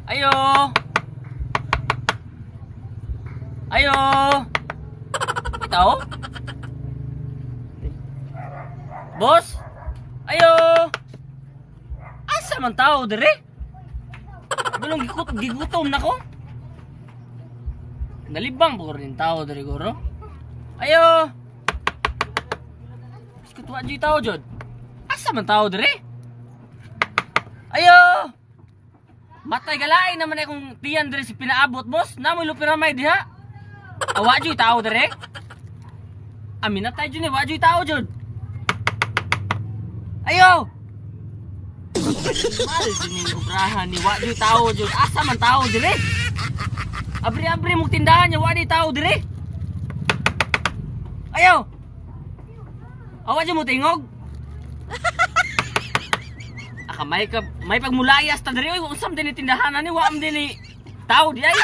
Ayo. Ayo. Ikaw? Boss? Ayo. Asa man tao dire? Gulong gigutom na ko. Nalibang po rin tao dire guro. Ayo. Biskut wa jud tao jud. Asa man tao dire? Ayo. Matay galain naman akong tiyan dire si pinaabot, boss. Namoy lupiramay diha. Wa jud tao dire. Amin na tayo jud ni wa jud tao jud. Ayo. Mal dining obrahan ni wa jud tao jud. Asa man tao dire? Abri-abri mo tindahan niya wa di tao dire. Ayo. Awa jud mo tingog. May pagmulayas ta diri oy unsam din ni tindahan ani wa am din ni tao di ay.